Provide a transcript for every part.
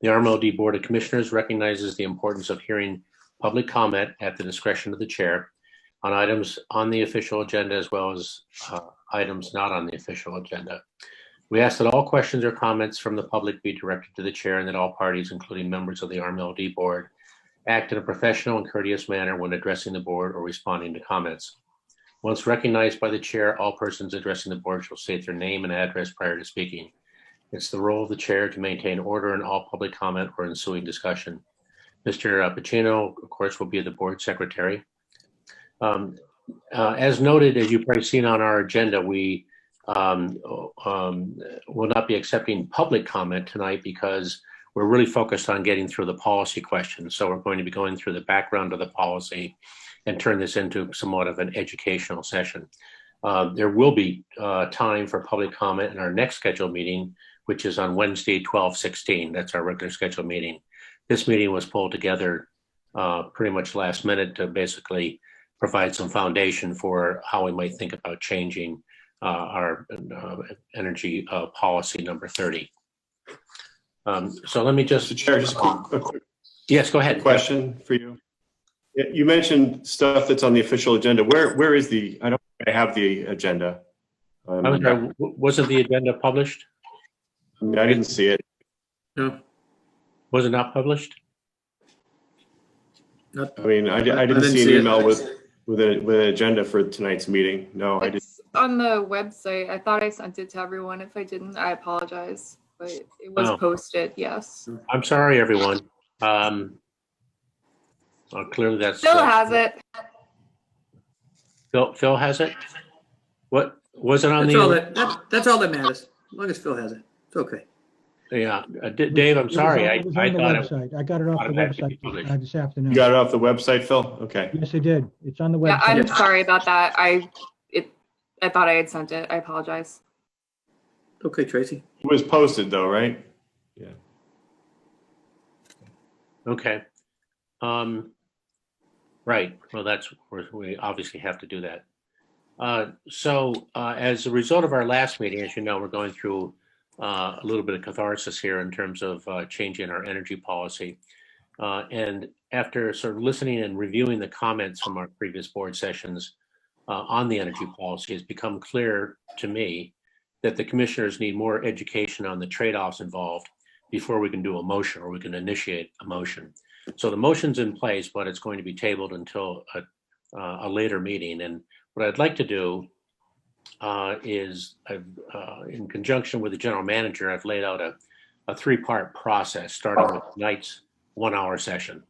The RMLD Board of Commissioners recognizes the importance of hearing public comment at the discretion of the chair on items on the official agenda as well as items not on the official agenda. We ask that all questions or comments from the public be directed to the chair and that all parties, including members of the RMLD board, act in a professional and courteous manner when addressing the board or responding to comments. Once recognized by the chair, all persons addressing the board shall state their name and address prior to speaking. It's the role of the chair to maintain order in all public comment or ensuing discussion. Mr. Pacino, of course, will be the board secretary. As noted, as you've probably seen on our agenda, we will not be accepting public comment tonight because we're really focused on getting through the policy questions. So we're going to be going through the background of the policy and turn this into somewhat of an educational session. There will be time for public comment in our next scheduled meeting, which is on Wednesday, 12/16. That's our regular scheduled meeting. This meeting was pulled together pretty much last minute to basically provide some foundation for how we might think about changing our energy policy number 30. So let me just— Mr. Chair, just a quick yes, go ahead. Question for you. You mentioned stuff that's on the official agenda. Where is the? I don't have the agenda. I'm sorry, wasn't the agenda published? I mean, I didn't see it. No. Was it not published? I mean, I didn't see an email with an agenda for tonight's meeting. No, I didn't. It's on the website. I thought I sent it to everyone. If I didn't, I apologize. But it was posted, yes. I'm sorry, everyone. Clearly that's— Phil has it. Phil has it? What was it on That's all that matters. As long as Phil has it, it's okay. Yeah, Dave, I'm sorry. I got it off the website this afternoon. You got it off the website, Phil? Okay. Yes, I did. It's on the website. Yeah, I'm sorry about that. I thought I had sent it. I apologize. Okay, Tracy. It was posted though, right? Yeah. Okay. Right. Well, that's where we obviously have to do that. So as a result of our last meeting, as you know, we're going through a little bit of catharsis here in terms of changing our energy policy. And after sort of listening and reviewing the comments from our previous board sessions on the energy policy, it's become clear to me that the commissioners need more education on the trade-offs involved before we can do a motion or we can initiate a motion. So the motion's in place, but it's going to be tabled until a later meeting. And what I'd like to do is, in conjunction with the general manager, I've laid out a three-part process, starting with tonight's 1-hour session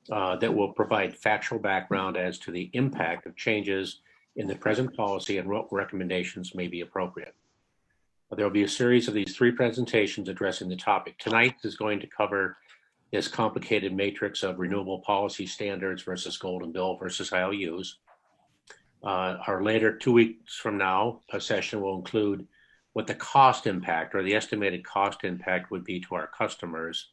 that will provide factual background as to the impact of changes in the present policy and what recommendations may be appropriate. There will be a series of these three presentations addressing the topic. Tonight is going to cover this complicated matrix of renewable policy standards versus golden bill versus IOUs. Our later 2 weeks from now, a session will include what the cost impact or the estimated cost impact would be to our customers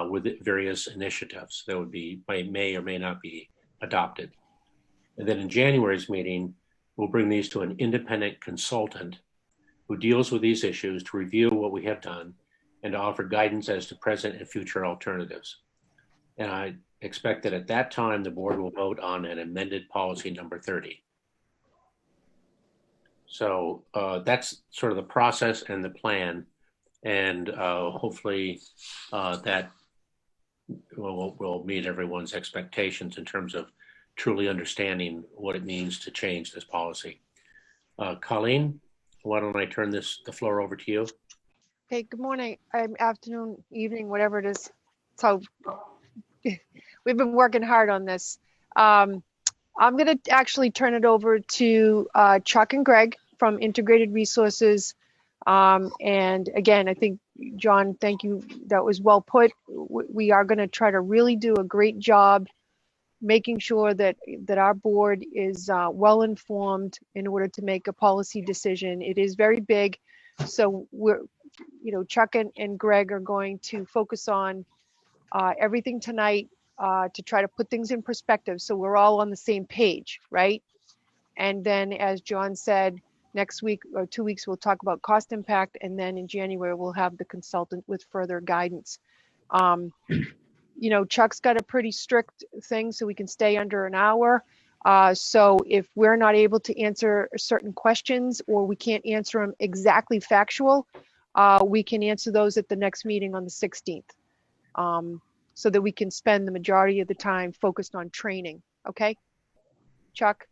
with various initiatives that would be may or may not be adopted. And then in January's meeting, we'll bring these to an independent consultant who deals with these issues to review what we have done and to offer guidance as to present and future alternatives. And I expect that at that time, the board will vote on an amended policy number 30. So that's sort of the process and the plan. And hopefully that will meet everyone's expectations in terms of truly understanding what it means to change this policy. Colleen, why don't I turn the floor over to you? Okay, good morning, afternoon, evening, whatever it is. So we've been working hard on this. I'm going to actually turn it over to Chuck and Greg from Integrated Resources. And again, I think, John, thank you. That was well put. We are going to try to really do a great job making sure that our board is well informed in order to make a policy decision. It is very big. So Chuck and Greg are going to focus on everything tonight to try to put things in perspective so we're all on the same page, right? And then, as John said, next week or 2 weeks, we'll talk about cost impact. And then in January, we'll have the consultant with further guidance. You know, Chuck's got a pretty strict thing so we can stay under an hour. So if we're not able to answer certain questions or we can't answer them exactly factual, we can answer those at the next meeting on the 16th. So that we can spend the majority of the time focused on training. Okay, Chuck?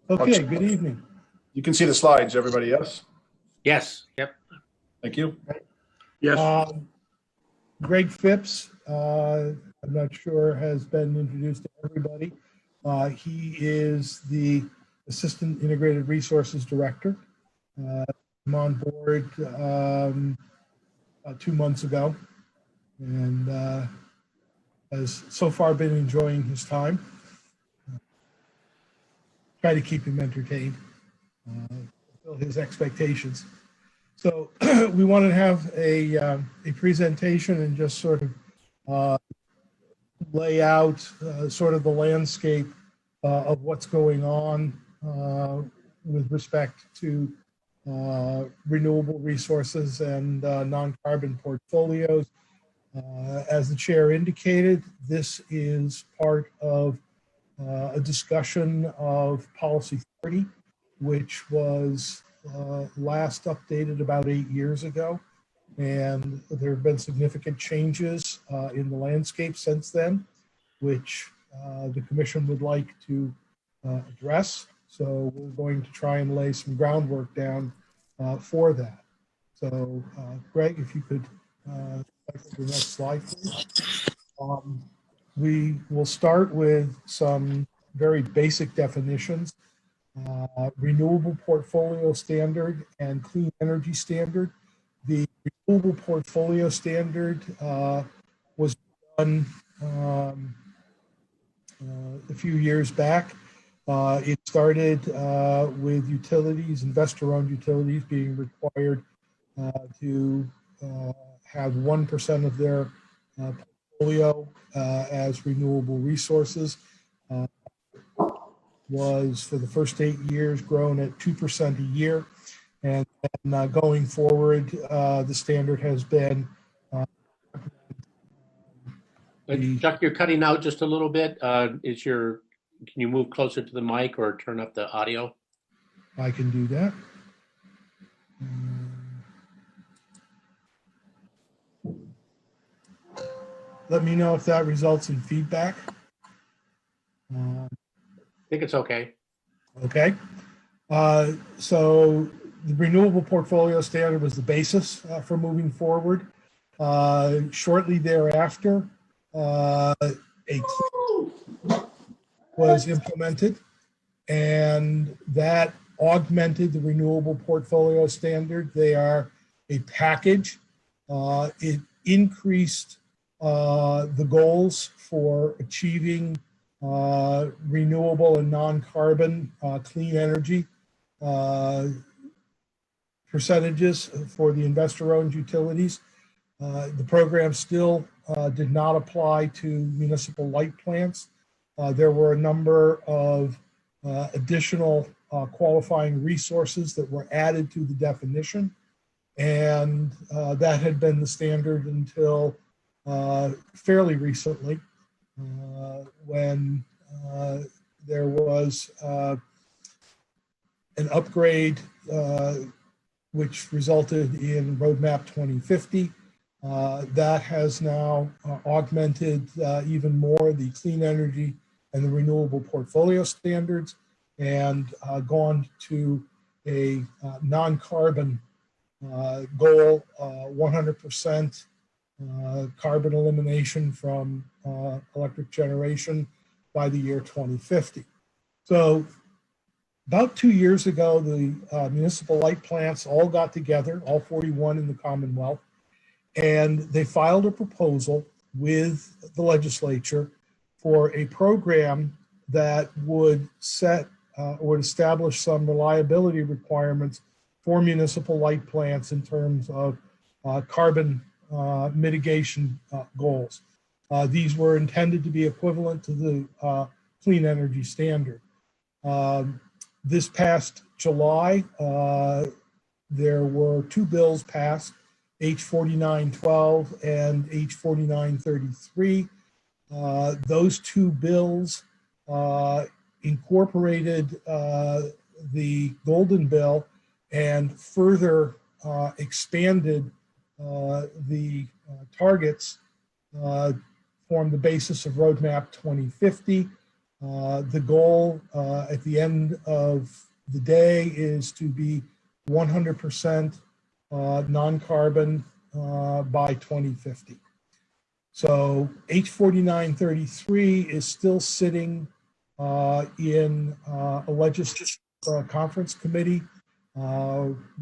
Okay, good evening. You can see the slides, everybody, yes? Yes, yep. Thank you. Yes. Greg Phipps, I'm not sure has been introduced to everybody. He is the Assistant Integrated Resources Director. I'm on board 2 months ago and has so far been enjoying his time. Try to keep him entertained, fulfill his expectations. So we want to have a presentation and just sort of lay out sort of the landscape of what's going on with respect to renewable resources and non-carbon portfolios. As the chair indicated, this is part of a discussion of Policy 30, which was last updated about 8 years ago. And there have been significant changes in the landscape since then, which the commission would like to address. So we're going to try and lay some groundwork down for that. So Greg, if you could back to the next slide, please. We will start with some very basic definitions. Renewable portfolio standard and clean energy standard. The renewable portfolio standard was done a few years back. It started with utilities, investor-owned utilities being required to have 1% of their portfolio as renewable resources. Was for the first 8 years grown at 2% a year. And going forward, the standard has been. Chuck, you're cutting out just a little bit. Can you move closer to the mic or turn up the audio? I can do that. Let me know if that results in feedback. I think it's okay. Okay. So the renewable portfolio standard was the basis for moving forward. Shortly thereafter, a was implemented, and that augmented the renewable portfolio standard. They are a package. It increased the goals for achieving renewable and non-carbon clean energy percentages for the investor-owned utilities. The program still did not apply to municipal light plants. There were a number of additional qualifying resources that were added to the definition, and that had been the standard until fairly recently, when there was an upgrade which resulted in Roadmap 2050. That has now augmented even more the clean energy and the renewable portfolio standards, and gone to a non-carbon goal, 100% carbon elimination from electric generation by the year 2050. So about 2 years ago, the municipal light plants all got together, all 41 in the Commonwealth, and they filed a proposal with the legislature for a program that would set would establish some reliability requirements for municipal light plants in terms of carbon mitigation goals. These were intended to be equivalent to the clean energy standard. This past July, there were two bills passed, H 4912 and H 4933. Those two bills incorporated the Golden Bill and further expanded the targets, formed the basis of Roadmap 2050. The goal at the end of the day is to be 100% non-carbon by 2050. So H 4933 is still sitting in a legislative conference committee,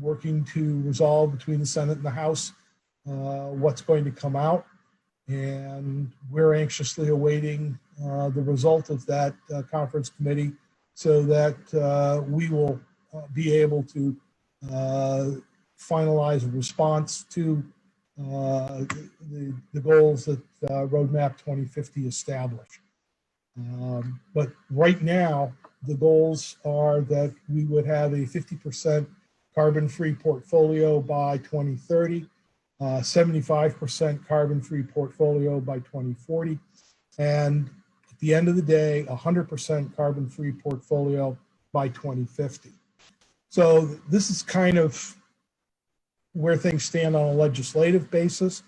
working to resolve between the Senate and the House what's going to come out. And we're anxiously awaiting the result of that conference committee so that we will be able to finalize a response to the goals that Roadmap 2050 established. But right now, the goals are that we would have a 50% carbon-free portfolio by 2030, 75% carbon-free portfolio by 2040, and at the end of the day, 100% carbon-free portfolio by 2050. So this is kind of where things stand on a legislative basis.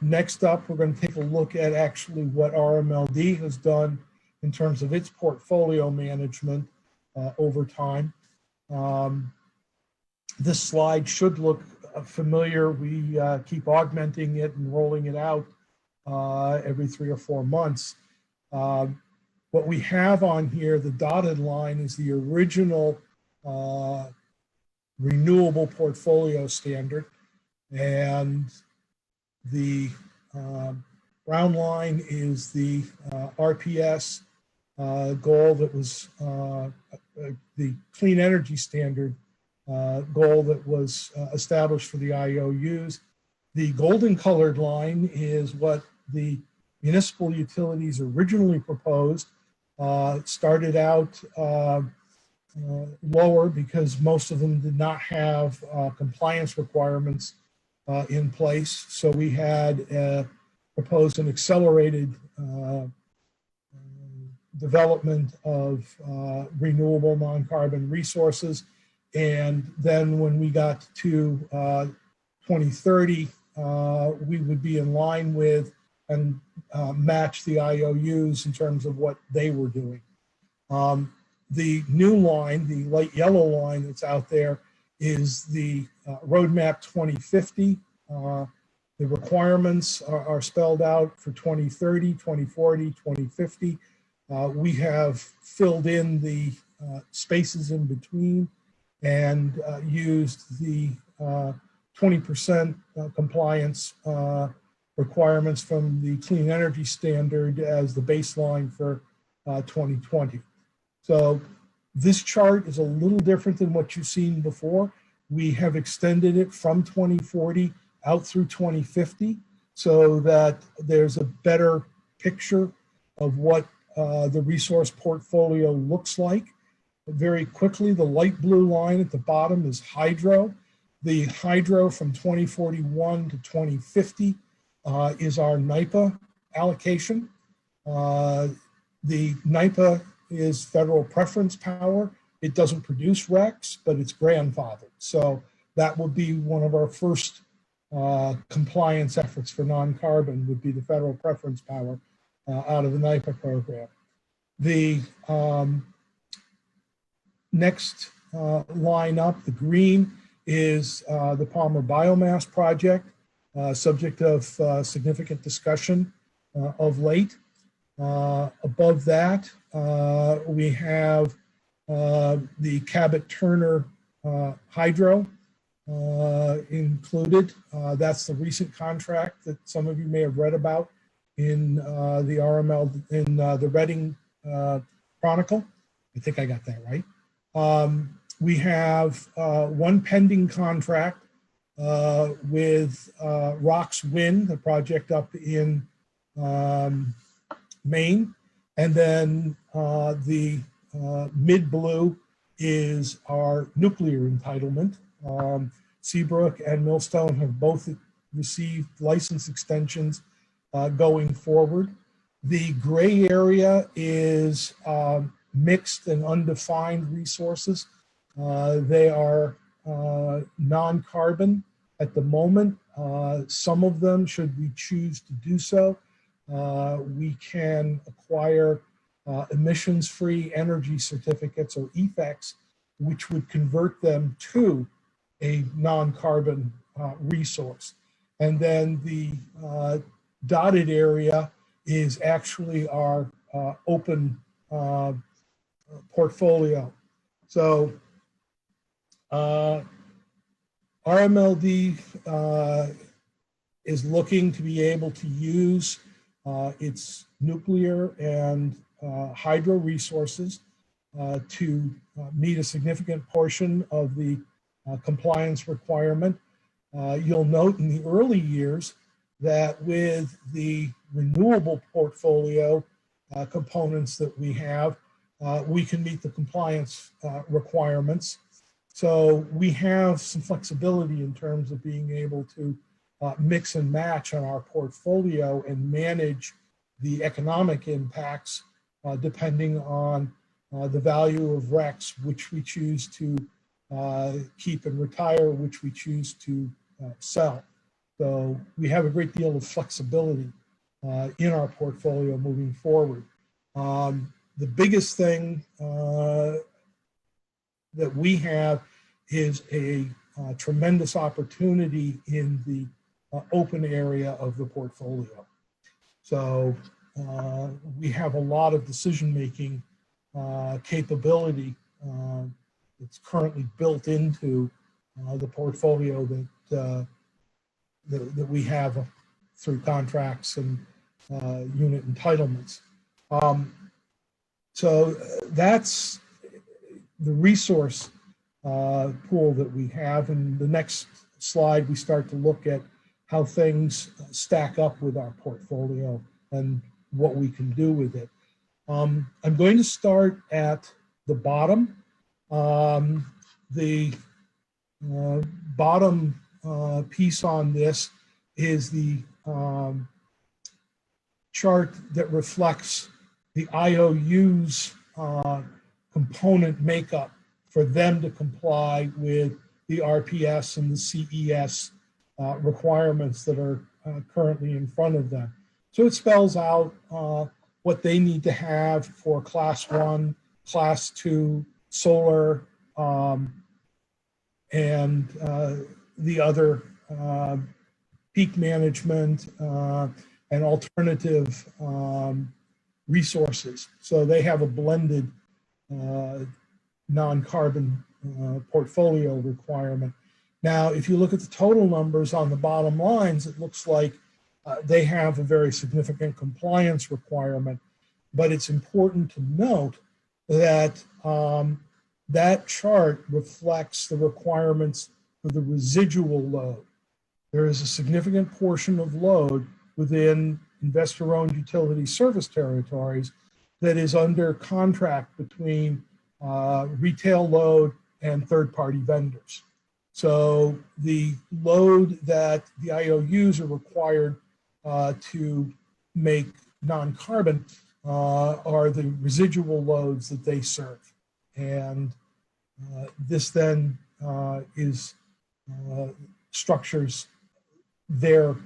Next up, we're going to take a look at actually what RMLD has done in terms of its portfolio management over time. This slide should look familiar. We keep augmenting it and rolling it out every 3 or 4 months. What we have on here, the dotted line, is the original renewable portfolio standard, and the brown line is the RPS goal that was the clean energy standard goal that was established for the IOUs. The golden colored line is what the municipal utilities originally proposed. It started out lower because most of them did not have compliance requirements in place. So we had proposed an accelerated development of renewable non-carbon resources. And then when we got to 2030, we would be in line with and match the IOUs in terms of what they were doing. The new line, the light yellow line that's out there, is the Roadmap 2050. The requirements are spelled out for 2030, 2040, 2050. We have filled in the spaces in between and used the 20% compliance requirements from the clean energy standard as the baseline for 2020. So this chart is a little different than what you've seen before. We have extended it from 2040 out through 2050 so that there's a better picture of what the resource portfolio looks like. Very quickly, the light blue line at the bottom is hydro. The hydro from 2041 to 2050 is our NIPA allocation. The NIPA is federal preference power. It doesn't produce RECs, but it's grandfathered. So that will be one of our first compliance efforts for non-carbon, would be the federal preference power out of the NIPA program. The next line up, the green, is the Palmer Biomass Project, subject of significant discussion of late. Above that, we have the Cabot-Turner hydro included. That's the recent contract that some of you may have read about in the RMLD, in the Reading Chronicle. I think I got that right. We have one pending contract with Rock's Wind, the project up in Maine. And then the mid blue is our nuclear entitlement. Seabrook and Millstone have both received license extensions going forward. The gray area is mixed and undefined resources. They are non-carbon at the moment. Some of them, should we choose to do so, we can acquire emissions-free energy certificates, or EFECs, which would convert them to a non-carbon resource. And then the dotted area is actually our open portfolio. So RMLD is looking to be able to use its nuclear and hydro resources to meet a significant portion of the compliance requirement. You'll note in the early years that with the renewable portfolio components that we have, we can meet the compliance requirements. So we have some flexibility in terms of being able to mix and match on our portfolio and manage the economic impacts depending on the value of RECs, which we choose to keep and retire, which we choose to sell. So we have a great deal of flexibility in our portfolio moving forward. The biggest thing that we have is a tremendous opportunity in the open area of the portfolio. So we have a lot of decision-making capability that's currently built into the portfolio that we have through contracts and unit entitlements. So that's the resource pool that we have. And the next slide, we start to look at how things stack up with our portfolio and what we can do with it. I'm going to start at the bottom. The bottom piece on this is the chart that reflects the IOU's component makeup for them to comply with the RPS and the CES requirements that are currently in front of them. So it spells out what they need to have for class 1, class 2, solar, and the other peak management and alternative resources. So they have a blended non-carbon portfolio requirement. Now, if you look at the total numbers on the bottom lines, it looks like they have a very significant compliance requirement, but it's important to note that that chart reflects the requirements for the residual load. There is a significant portion of load within investor-owned utility service territories that is under contract between retail load and third-party vendors. So the load that the IOUs are required to make non-carbon are the residual loads that they serve. And this then structures their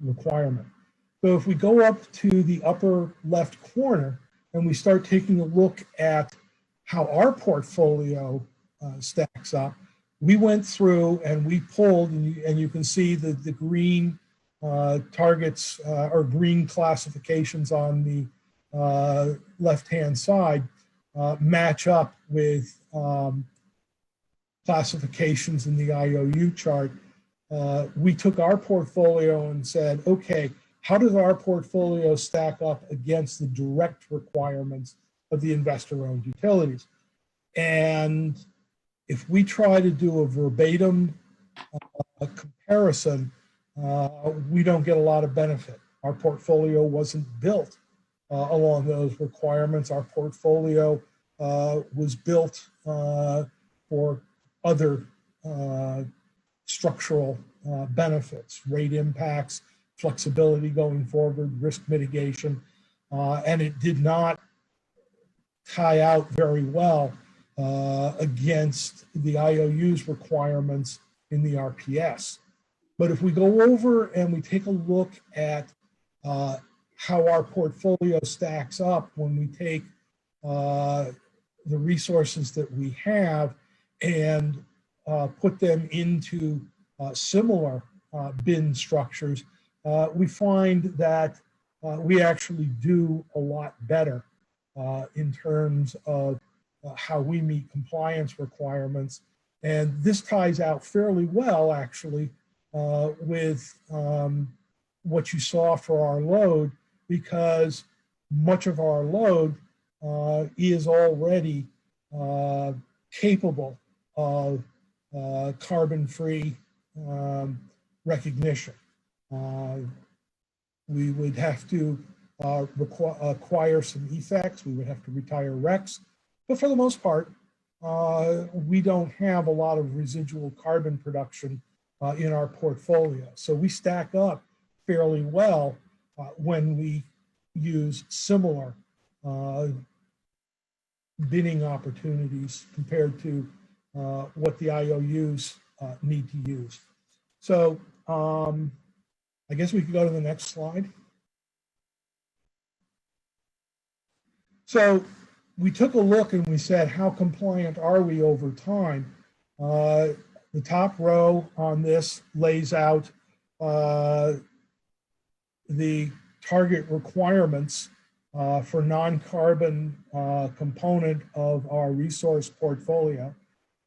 requirement. So if we go up to the upper left corner and we start taking a look at how our portfolio stacks up, we went through and we pulled, and you can see that the green targets or green classifications on the left-hand side match up with classifications in the IOU chart. We took our portfolio and said, okay, how does our portfolio stack up against the direct requirements of the investor-owned utilities? And if we try to do a verbatim comparison, we don't get a lot of benefit. Our portfolio wasn't built along those requirements. Our portfolio was built for other structural benefits, rate impacts, flexibility going forward, risk mitigation, and it did not tie out very well against the IOU's requirements in the RPS. But if we go over and we take a look at how our portfolio stacks up when we take the resources that we have and put them into similar bin structures, we find that we actually do a lot better in terms of how we meet compliance requirements. And this ties out fairly well, actually, with what you saw for our load, because much of our load is already capable of carbon-free recognition. We would have to acquire some effects. We would have to retire RECs. But for the most part, we don't have a lot of residual carbon production in our portfolio. So we stack up fairly well when we use similar binning opportunities compared to what the IOUs need to use. So I guess we could go to the next slide. So we took a look and we said, how compliant are we over time? The top row on this lays out the target requirements for non-carbon component of our resource portfolio.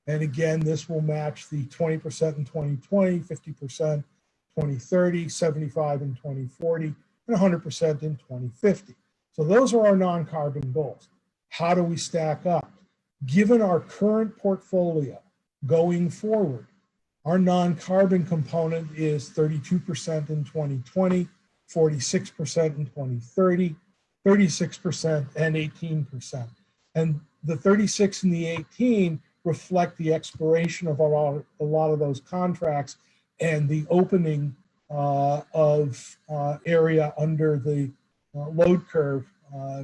And again, this will match the 20% in 2020, 50% 2030, 75 in 2040, and 100% in 2050. So those are our non-carbon goals. How do we stack up? Given our current portfolio going forward, our non-carbon component is 32% in 2020, 46% in 2030, 36% and 18%. And the 36 and the 18 reflect the expiration of a lot of those contracts and the opening of area under the load curve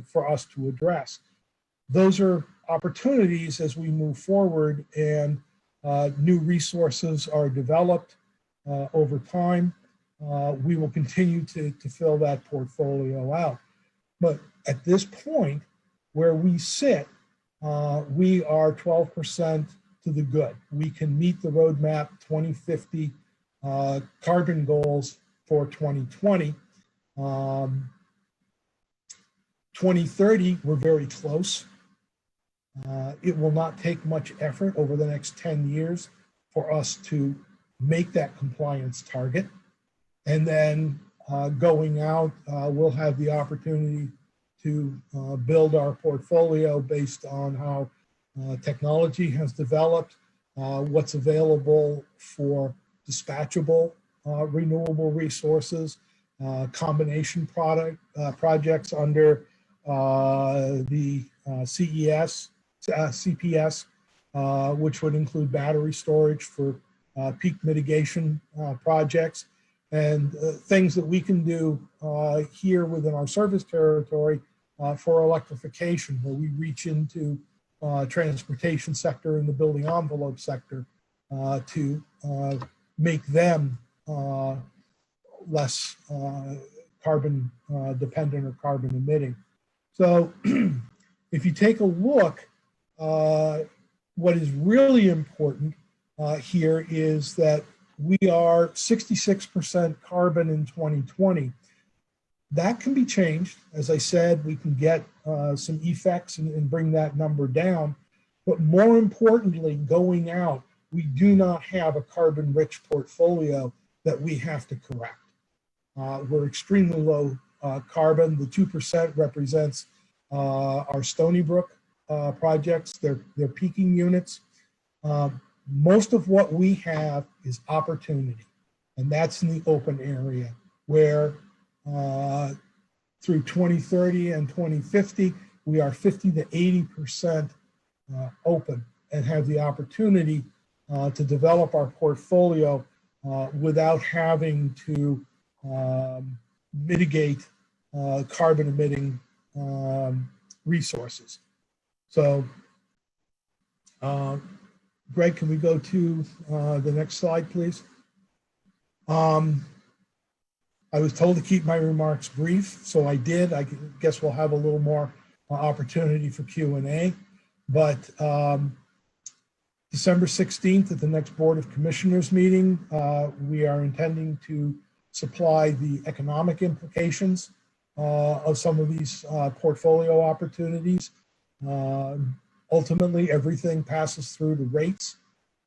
for us to address. Those are opportunities as we move forward and new resources are developed over time. We will continue to fill that portfolio out. But at this point where we sit, we are 12% to the good. We can meet the roadmap 2050 carbon goals for 2020. 2030, we're very close. It will not take much effort over the next 10 years for us to make that compliance target. And then going out, we'll have the opportunity to build our portfolio based on how technology has developed, what's available for dispatchable renewable resources, combination projects under the CPS, which would include battery storage for peak mitigation projects, and things that we can do here within our service territory for electrification, where we reach into transportation sector and the building envelope sector to make them less carbon dependent or carbon emitting. So if you take a look, what is really important here is that we are 66% carbon in 2020. That can be changed. As I said, we can get some effects and bring that number down. But more importantly, going out, we do not have a carbon-rich portfolio that we have to correct. We're extremely low carbon. The 2% represents our Stony Brook projects, their peaking units. Most of what we have is opportunity, and that's in the open area where through 2030 and 2050, we are 50 to 80% open and have the opportunity to develop our portfolio without having to mitigate carbon emitting resources. So, Greg, can we go to the next slide, please? I was told to keep my remarks brief, so I did. I guess we'll have a little more opportunity for Q&A. But December 16th at the next Board of Commissioners meeting, we are intending to supply the economic implications of some of these portfolio opportunities. Ultimately, everything passes through the rates.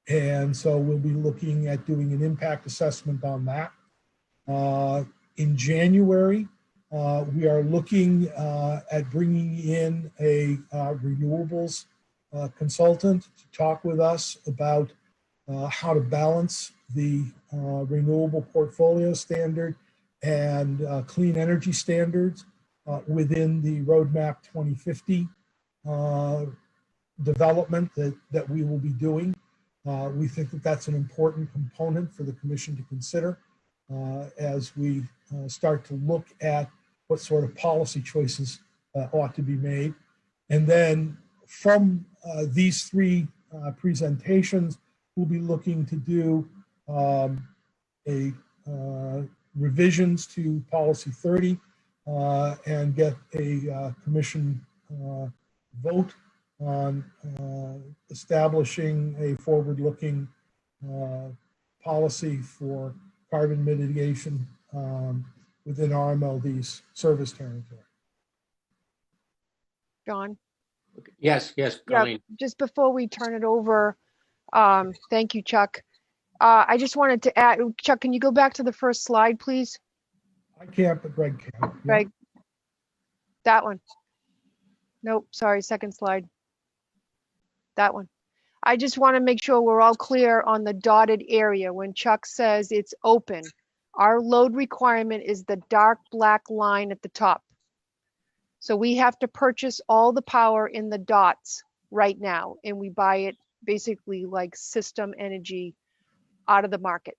And so we'll be looking at doing an impact assessment on that. In January, we are looking at bringing in a renewables consultant to talk with us about how to balance the renewable portfolio standard and clean energy standards within the Roadmap 2050 development that we will be doing. We think that that's an important component for the Commission to consider as we start to look at what sort of policy choices ought to be made. And then from these three presentations, we'll be looking to do revisions to Policy 30 and get a Commission vote on establishing a forward-looking policy for carbon mitigation within RMLD's service territory. John? Yes, Colleen. Just before we turn it over, thank you, Chuck. I just wanted to add, Chuck, can you go back to the first slide, please? I can't, but Greg can. Greg, that one. Nope, sorry, second slide. That one. I just want to make sure we're all clear on the dotted area. When Chuck says it's open, our load requirement is the dark black line at the top. So we have to purchase all the power in the dots right now, and we buy it basically like system energy out of the market.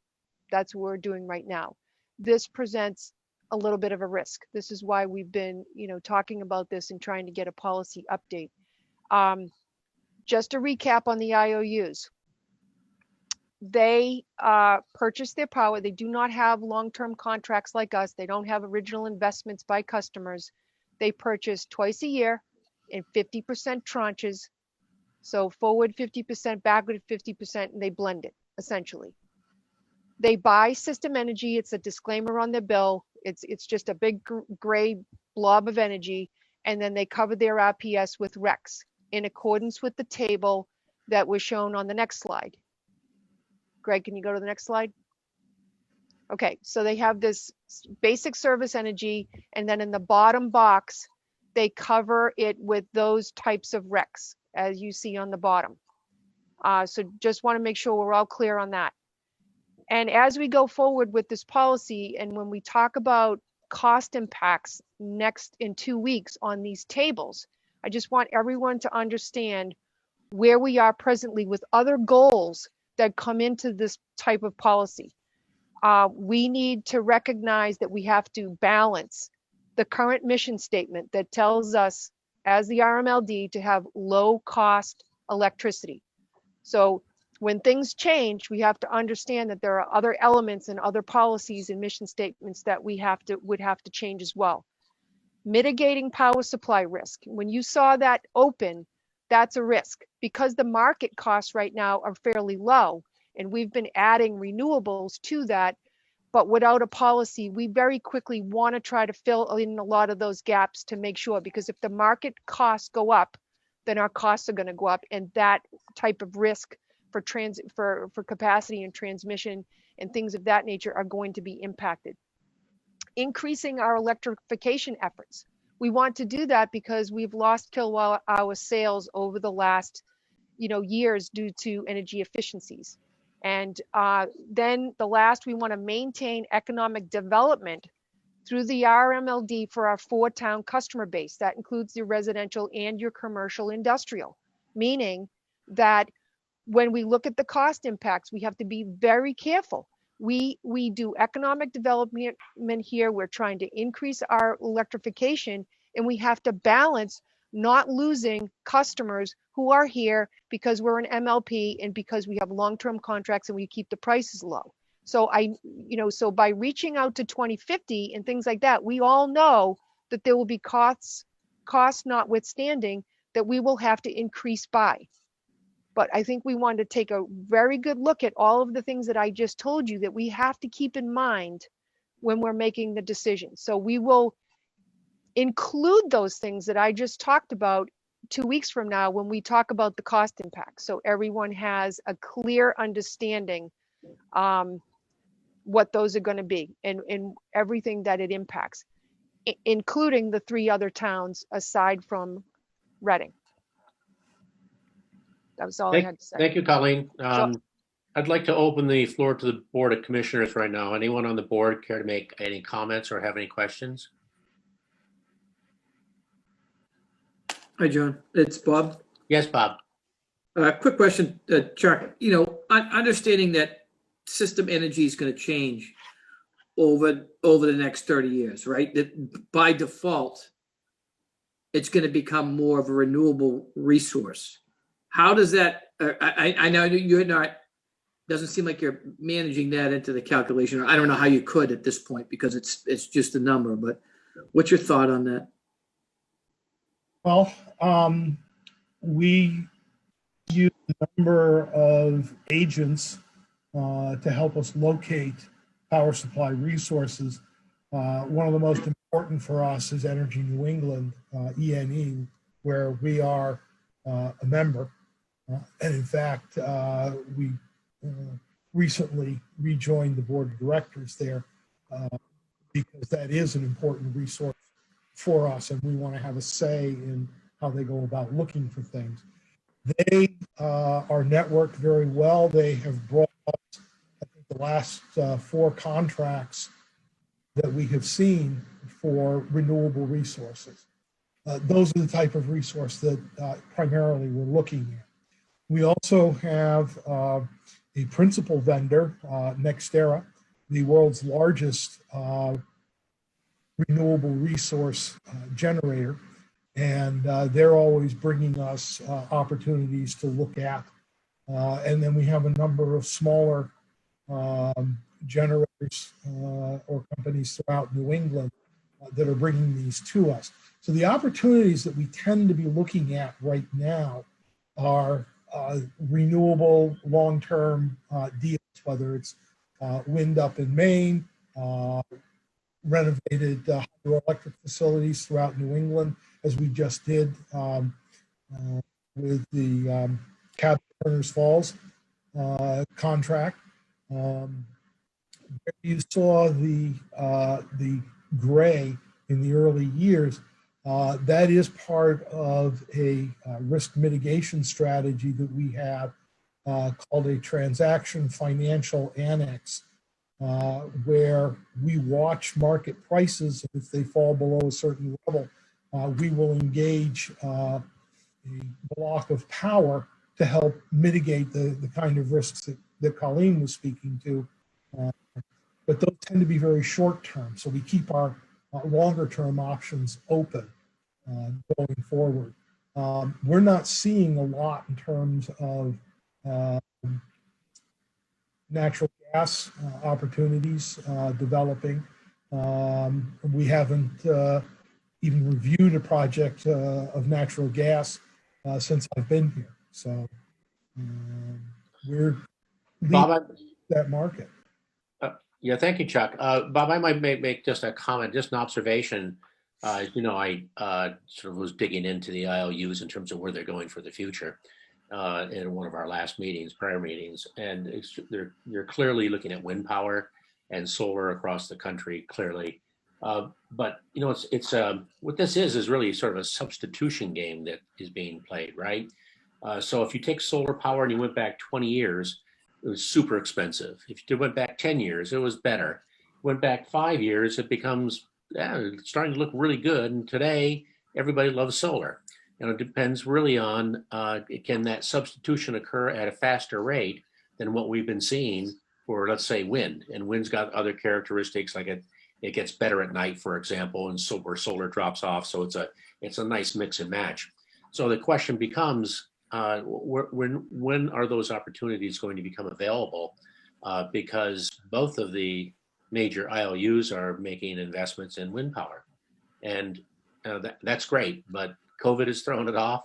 That's what we're doing right now. This presents a little bit of a risk. This is why we've been, talking about this and trying to get a policy update. Just a recap on the IOUs. They purchase their power. They do not have long-term contracts like us. They don't have original investments by customers. They purchase twice a year in 50% tranches. So forward 50%, backward 50%, and they blend it, essentially. They buy system energy. It's a disclaimer on their bill. It's just a big gray blob of energy. And then they cover their RPS with RECs in accordance with the table that was shown on the next slide. Greg, can you go to the next slide? Okay, so they have this basic service energy, and then in the bottom box, they cover it with those types of RECs, as you see on the bottom. So just want to make sure we're all clear on that. And as we go forward with this policy, and when we talk about cost impacts next in 2 weeks on these tables, I just want everyone to understand where we are presently with other goals that come into this type of policy. We need to recognize that we have to balance the current mission statement that tells us as the RMLD to have low cost electricity. So when things change, we have to understand that there are other elements and other policies and mission statements that we would have to change as well. Mitigating power supply risk. When you saw that open, that's a risk because the market costs right now are fairly low, and we've been adding renewables to that. But without a policy, we very quickly want to try to fill in a lot of those gaps to make sure, because if the market costs go up, then our costs are going to go up, and that type of risk for capacity and transmission and things of that nature are going to be impacted. Increasing our electrification efforts. We want to do that because we've lost kilowatt hour sales over the last years due to energy efficiencies. And then the last, we want to maintain economic development through the RMLD for our 4-town customer base. That includes your residential and your commercial industrial, meaning that when we look at the cost impacts, we have to be very careful. We do economic development here. We're trying to increase our electrification, and we have to balance not losing customers who are here because we're an MLP and because we have long-term contracts and we keep the prices low. So so by reaching out to 2050 and things like that, we all know that there will be costs notwithstanding that we will have to increase by. But I think we want to take a very good look at all of the things that I just told you that we have to keep in mind when we're making the decision. So we will include those things that I just talked about 2 weeks from now when we talk about the cost impact. So everyone has a clear understanding what those are going to be and everything that it impacts, including the 3 other towns aside from Reading. That was all I had to say. Thank you, Colleen. I'd like to open the floor to the Board of Commissioners right now. Anyone on the board care to make any comments or have any questions? Hi, John. It's Bob. Yes, Bob. Quick question, Chuck. Understanding that system energy is going to change over the next 30 years, right? That by default, it's going to become more of a renewable resource. How does that? I know you're not. Doesn't seem like you're managing that into the calculation. I don't know how you could at this point because it's just a number. But what's your thought on that? Well, we use a number of agents to help us locate power supply resources. One of the most important for us is Energy New England, ENE, where we are a member. And in fact, we recently rejoined the board of directors there because that is an important resource for us, and we want to have a say in how they go about looking for things. They are networked very well. They have brought us, I think, the last 4 contracts that we have seen for renewable resources. Those are the type of resource that primarily we're looking at. We also have a principal vendor, NextEra, the world's largest renewable resource generator, and they're always bringing us opportunities to look at. And then we have a number of smaller generators or companies throughout New England that are bringing these to us. So the opportunities that we tend to be looking at right now are renewable long-term deals, whether it's wind up in Maine, renovated hydroelectric facilities throughout New England, as we just did with the Burners Falls contract. You saw the gray in the early years. That is part of a risk mitigation strategy that we have called a transaction financial annex, where we watch market prices. If they fall below a certain level, we will engage a block of power to help mitigate the kind of risks that Colleen was speaking to. But those tend to be very short term, so we keep our longer term options open going forward. We're not seeing a lot in terms of natural gas opportunities developing. We haven't even reviewed a project of natural gas since I've been here. So we're leading that market. Yeah, thank you, Chuck. Bob, I might make just a comment, just an observation. I sort of was digging into the IOUs in terms of where they're going for the future in one of our last meetings, prior meetings, and they're clearly looking at wind power and solar across the country, clearly. But it's what this is really sort of a substitution game that is being played, right? So if you take solar power and you went back 20 years, it was super expensive. If you went back 10 years, it was better. Went back 5 years, it becomes yeah, it's starting to look really good. And today, everybody loves solar. And it depends really on can that substitution occur at a faster rate than what we've been seeing for, let's say, wind. And wind's got other characteristics, like it gets better at night, for example, and so where solar drops off. So it's a nice mix and match. So the question becomes, when are those opportunities going to become available? Because both of the major IOUs are making investments in wind power, and that's great. But COVID has thrown it off.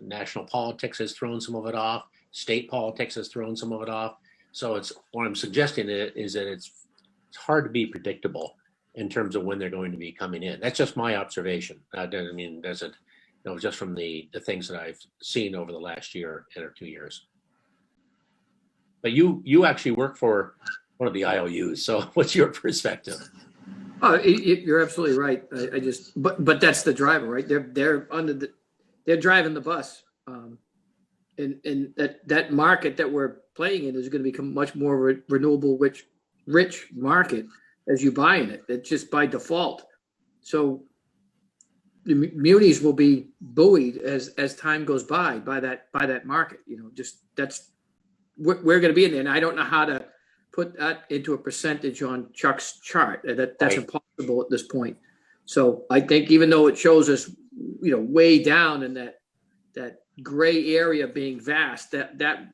National politics has thrown some of it off. State politics has thrown some of it off. So it's what I'm suggesting is that it's hard to be predictable in terms of when they're going to be coming in. That's just my observation. Doesn't just from the things that I've seen over the last year or 2 years. But you actually work for one of the IOUs, so what's your perspective? Oh, you're absolutely right. But that's the driver, right? They're driving the bus, and that market that we're playing in is going to become much more renewable rich market as you buy in it. It's just by default. So the munis will be buoyed as time goes by that market. We're going to be in there, and I don't know how to put that into a percentage on Chuck's chart. That's right. Impossible at this point. So I think even though it shows us, way down in that gray area being vast, that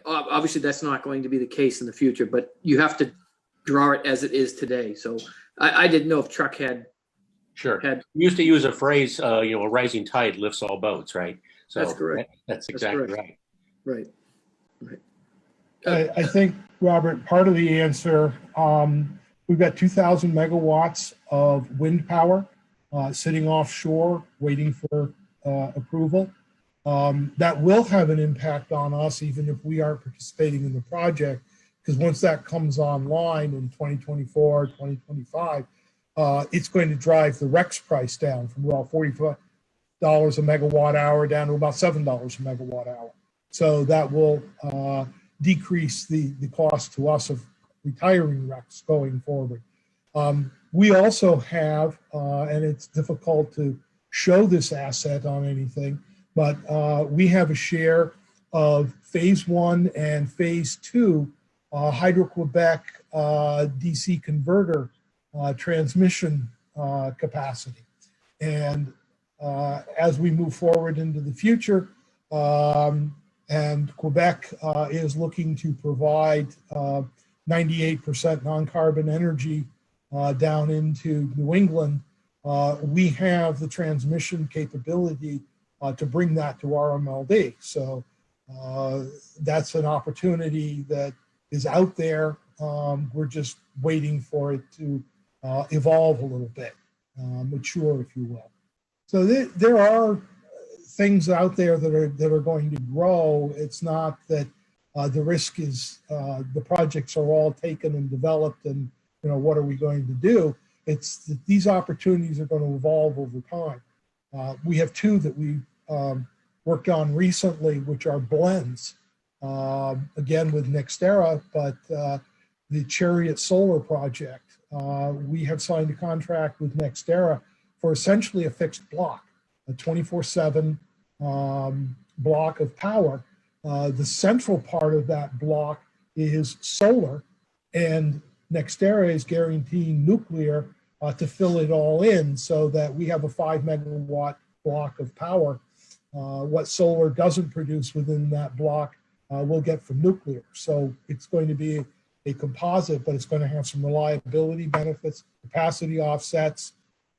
obviously that's not going to be the case in the future. But you have to draw it as it is today. So I didn't know if Chuck had. Sure. We used to use a phrase, a rising tide lifts all boats, right? So that's correct. That's exactly right. Right. I think, Robert, part of the answer, we've got 2,000 megawatts of wind power sitting offshore waiting for approval. That will have an impact on us even if we aren't participating in the project, because once that comes online in 2024, 2025, it's going to drive the REX price down from about $45 a megawatt hour down to about $7 a megawatt hour. So that will decrease the cost to us of retiring RECs going forward. We also have, and it's difficult to show this asset on anything, but we have a share of phase 1 and phase 2 Hydro-Quebec DC converter transmission capacity. And as we move forward into the future, and Quebec is looking to provide 98% non-carbon energy down into New England, we have the transmission capability to bring that to RMLD. So that's an opportunity that is out there. We're just waiting for it to evolve a little bit, mature, if you will. So there are things out there that are going to grow. It's not that the risk is the projects are all taken and developed and what are we going to do? It's that these opportunities are going to evolve over time. We have two that we worked on recently, which are blends, again with NextEra, but the Chariot Solar project, we have signed a contract with NextEra for essentially a fixed block, a 24/7 block of power. The central part of that block is solar, and NextEra is guaranteeing nuclear to fill it all in, so that we have a 5 megawatt block of power. What solar doesn't produce within that block, we'll get from nuclear. So it's going to be a composite, but it's going to have some reliability benefits, capacity offsets,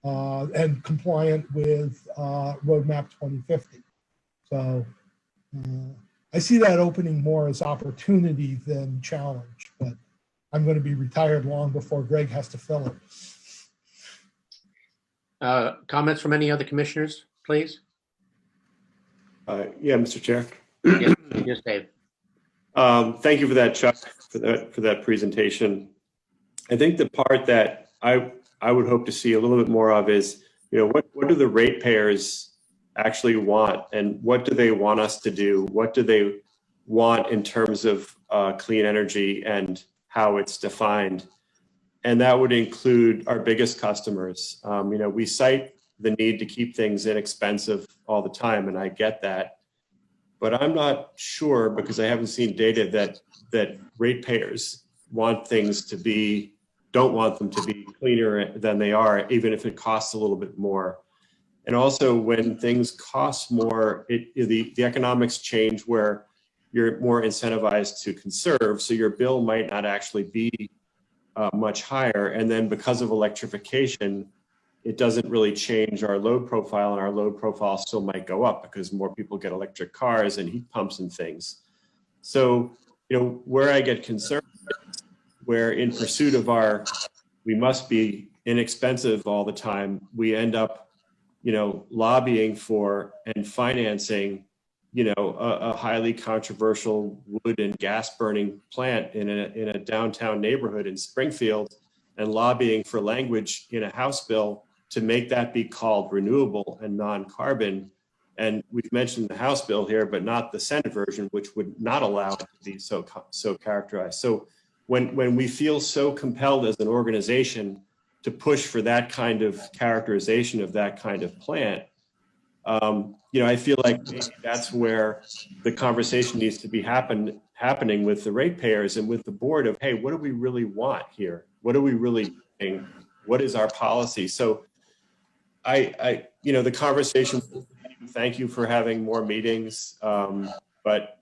and compliant with Roadmap 2050. So I see that opening more as opportunity than challenge, but I'm going to be retired long before Greg has to fill it. Comments from any other commissioners, please? Yeah, Mr. Chair. Yes, Dave. Thank you for that, Chuck, for that presentation. I think the part that I would hope to see a little bit more of is, what do the ratepayers actually want, and what do they want us to do? What do they want in terms of clean energy and how it's defined? and that would include our biggest customers. We cite the need to keep things inexpensive all the time, and I get that. But I'm not sure, because I haven't seen data that ratepayers don't want them to be cleaner than they are, even if it costs a little bit more. And also, when things cost more, the economics change where you're more incentivized to conserve, so your bill might not actually be much higher. And then because of electrification, it doesn't really change our load profile, and our load profile still might go up because more people get electric cars and heat pumps and things. So, where I get concerned, where in pursuit of we must be inexpensive all the time, we end up, lobbying for and financing, a highly controversial wood and gas burning plant in a downtown neighborhood in Springfield, and lobbying for language in a House bill to make that be called renewable and non-carbon. And we've mentioned the House bill here, but not the Senate version, which would not allow it to be so characterized. So when we feel so compelled as an organization to push for that kind of characterization of that kind of plant, I feel like maybe that's where the conversation needs to be happening with the ratepayers and with the board of, hey, what do we really want here? What are we really doing? What is our policy? So the conversation, thank you for having more meetings, but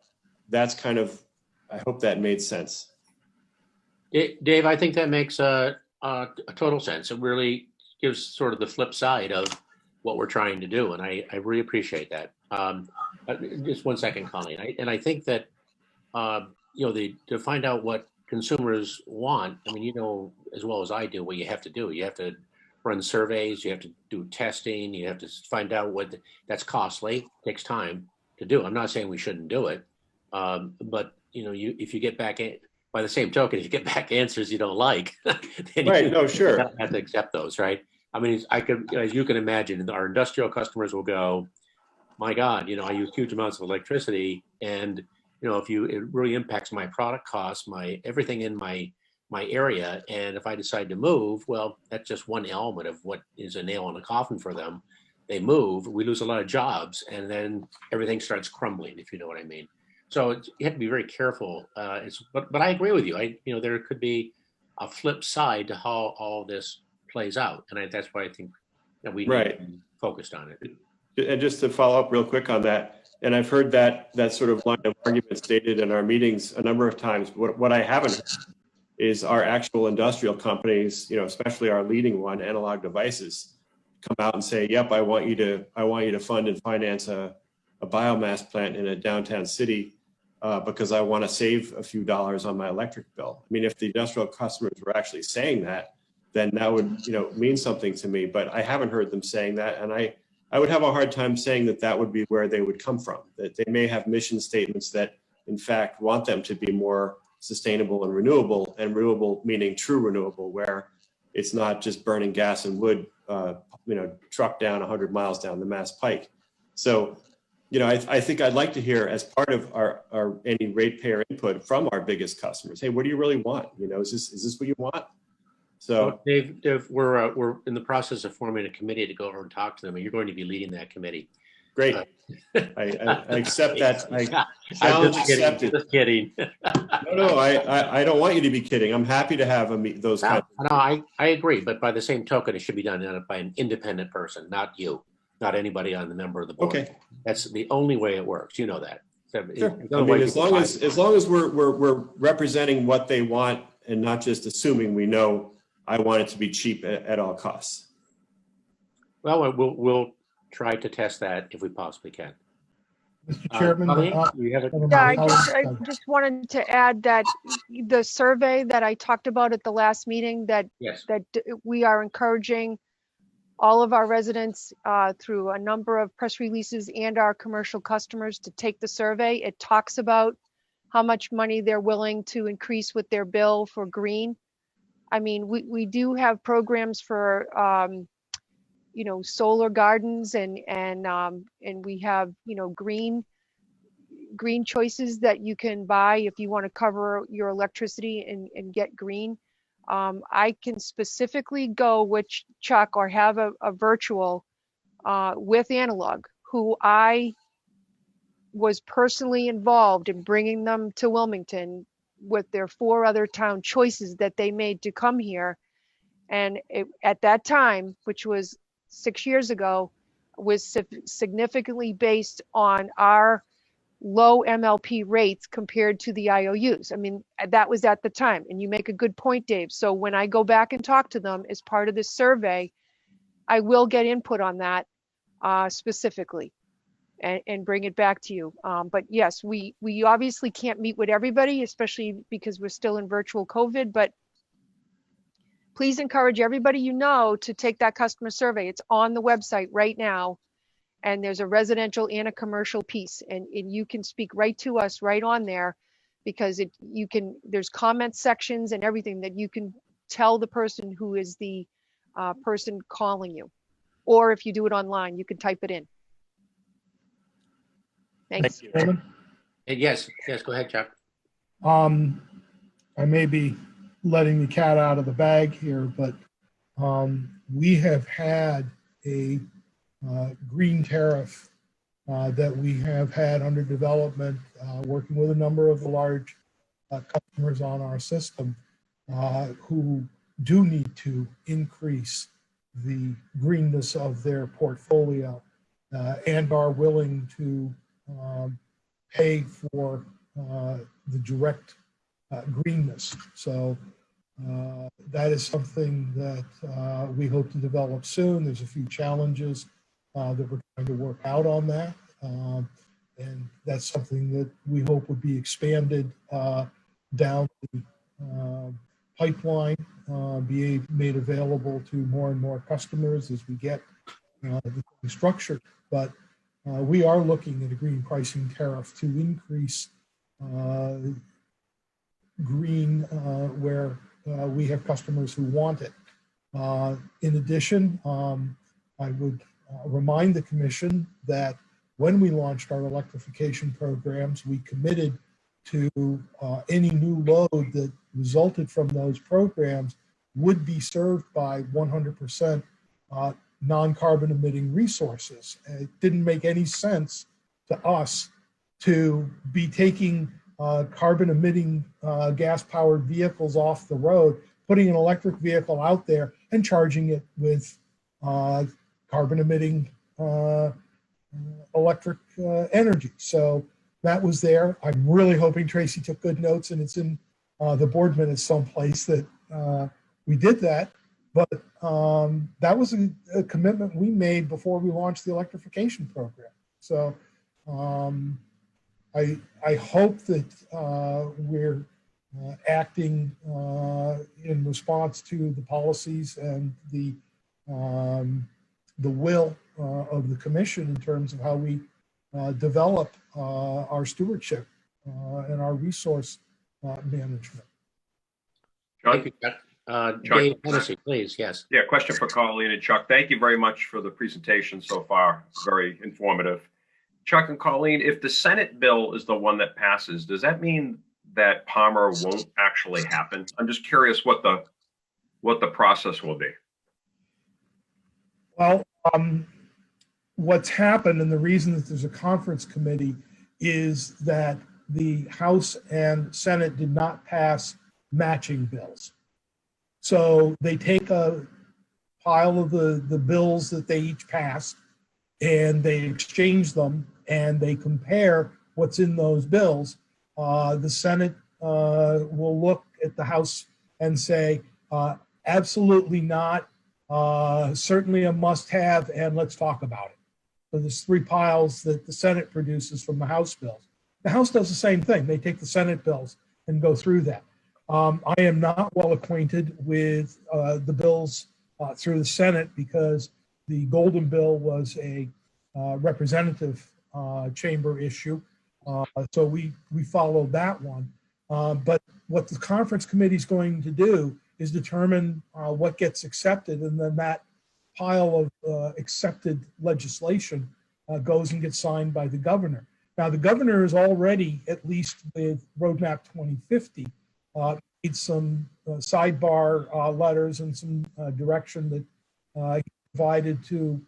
that's kind of, I hope that made sense. Dave, I think that makes a total sense. It really gives sort of the flip side of what we're trying to do, and I really appreciate that. Just 1 second, Colleen. And I think that to find out what consumers want. I mean, as well as I do what you have to do. You have to run surveys. You have to do testing. You have to find out that's costly. Takes time to do. I'm not saying we shouldn't do it, but if you get back by the same token, if you get back answers you don't like, then right? No, sure. You have to accept those, right? I mean, as you can imagine, our industrial customers will go, my God, I use huge amounts of electricity, and it really impacts my product costs, everything in my area, and if I decide to move, well, that's just one element of what is a nail in the coffin for them. They move, we lose a lot of jobs, and then everything starts crumbling, if you know what I mean. So you have to be very careful. But I agree with you. There could be a flip side to how all this plays out, and that's why I think that we need to be focused on it. And just to follow up real quick on that, and I've heard that sort of line of argument stated in our meetings a number of times. What I haven't heard is our actual industrial companies, especially our leading one, Analog Devices, come out and say, "Yep, I want you to fund and finance a biomass plant in a downtown city because I want to save a few dollars on my electric bill." I mean, if the industrial customers were actually saying that, then that would mean something to me. But I haven't heard them saying that, and I would have a hard time saying that would be where they would come from. That they may have mission statements that, in fact, want them to be more sustainable and renewable meaning true renewable, where it's not just burning gas and wood, trucked down 100 miles down the Mass Pike. So, I think I'd like to hear, as part of our any ratepayer input from our biggest customers, hey, what do you really want? Is this what you want? So, Dave, we're in the process of forming a committee to go over and talk to them, and you're going to be leading that committee. Great. I accept that. I'm just kidding. No, I don't want you to be kidding. I'm happy to have those kinds. No, I agree, but by the same token, it should be done by an independent person, not you, not anybody on the member of the board. Okay. That's the only way it works. You know that. Sure. I mean, as long as we're representing what they want and not just assuming we know I want it to be cheap at all costs. Well, we'll try to test that if we possibly can. Mr. Chairman, I just wanted to add that the survey that I talked about at the last meeting, that we are encouraging all of our residents through a number of press releases and our commercial customers to take the survey. It talks about how much money they're willing to increase with their bill for green. I mean, we do have programs for solar gardens and we have green choices that you can buy if you want to cover your electricity and get green. I can specifically go with Chuck or have a virtual with Analog, who I was personally involved in bringing them to Wilmington with their 4 other town choices that they made to come here. And at that time, which was 6 years ago, was significantly based on our low MLP rates compared to the IOUs. I mean, that was at the time. And you make a good point, Dave. So when I go back and talk to them as part of this survey, I will get input on that specifically and bring it back to you. But yes, we obviously can't meet with everybody, especially because we're still in virtual COVID, but please encourage everybody you know to take that customer survey. It's on the website right now. And there's a residential and a commercial piece, and you can speak right to us right on there, because there's comment sections and everything that you can tell the person who is the person calling you. Or if you do it online, you can type it in. Thanks. Chairman? Yes, go ahead, Chuck. I may be letting the cat out of the bag here, but we have had a green tariff that we have had under development, working with a number of the large customers on our system who do need to increase the greenness of their portfolio and are willing to pay for the direct greenness. So that is something that we hope to develop soon. There's a few challenges that we're trying to work out on that. And that's something that we hope would be expanded down the pipeline, be made available to more and more customers as we get the thing structured. But we are looking at a green pricing tariff to increase green where we have customers who want it. In addition, I would remind the commission that when we launched our electrification programs, we committed to any new load that resulted from those programs would be served by 100% non-carbon emitting resources. It didn't make any sense to us to be taking carbon emitting gas powered vehicles off the road, putting an electric vehicle out there and charging it with carbon emitting electric energy. So that was there. I'm really hoping Tracy took good notes, and it's in the board minutes someplace that we did that. But that was a commitment we made before we launched the electrification program. So I hope that we're acting in response to the policies and the will of the commission in terms of how we develop our stewardship and our resource management. Thank you, Chuck. Dave Hennessy, please. Yes. Yeah, question for Colleen and Chuck. Thank you very much for the presentation so far. Very informative. Chuck and Colleen, if the Senate bill is the one that passes, does that mean that Palmer won't actually happen? I'm just curious what the process will be. Well, what's happened, and the reason that there's a conference committee, is that the House and Senate did not pass matching bills. So they take a pile of the bills that they each passed and they exchange them and they compare what's in those bills. The Senate will look at the House and say, absolutely not, certainly a must-have, and let's talk about it. So there's 3 piles that the Senate produces from the House bills. The House does the same thing. They take the Senate bills and go through that. I am not well acquainted with the bills through the Senate because the Golden Bill was a representative chamber issue. So we followed that one. But what the conference committee is going to do is determine what gets accepted, and then that pile of accepted legislation goes and gets signed by the governor. Now, the governor is already, at least with Roadmap 2050, needs some sidebar letters and some direction that he provided to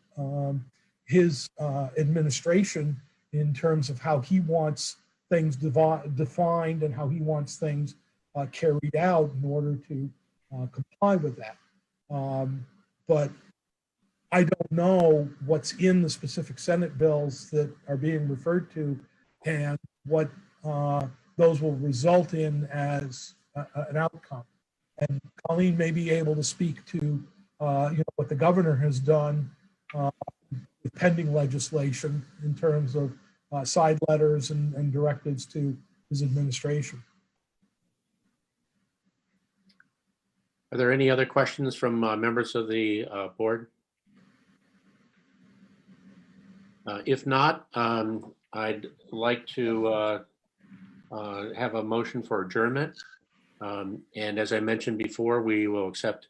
his administration in terms of how he wants things defined and how he wants things carried out in order to comply with that. But I don't know what's in the specific Senate bills that are being referred to and what those will result in as an outcome. And Colleen may be able to speak to what the governor has done with pending legislation in terms of side letters and directives to his administration. Are there any other questions from members of the board? If not, I'd like to have a motion for adjournment. And as I mentioned before, we will accept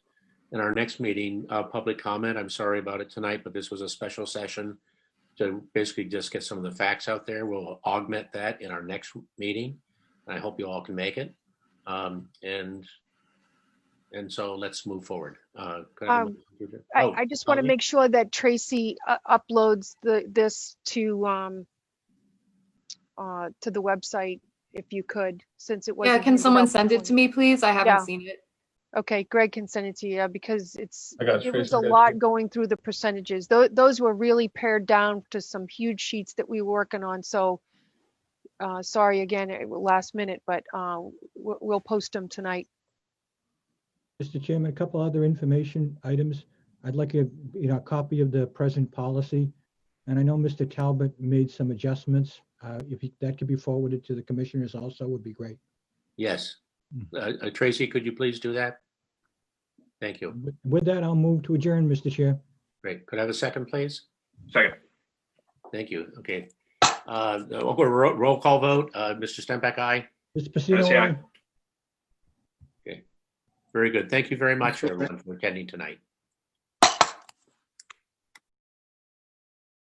in our next meeting public comment. I'm sorry about it tonight, but this was a special session to basically just get some of the facts out there. We'll augment that in our next meeting. And I hope you all can make it. And so let's move forward. I just want to make sure that Tracy uploads this to the website, if you could, since it wasn't. Yeah, can someone send it to me, please? I haven't seen it. Okay, Greg can send it to you because it was Tracy's a got it. lot going through the percentages. Those were really pared down to some huge sheets that we were working on. So sorry again, last minute, but we'll post them tonight. Mr. Chairman, a couple other information items. I'd like a copy of the present policy. And I know Mr. Talbot made some adjustments. If that could be forwarded to the commissioners also would be great. Yes. Tracy, could you please do that? Thank you. With that, I'll move to adjourn, Mr. Chair. Great. Could I have a second, please? Second. Thank you. Okay. We'll go roll call vote. Mr. Stempak, aye. Mr. Pacino, Yes, yeah. aye. Okay. Very good. Thank you very much, everyone, for attending tonight.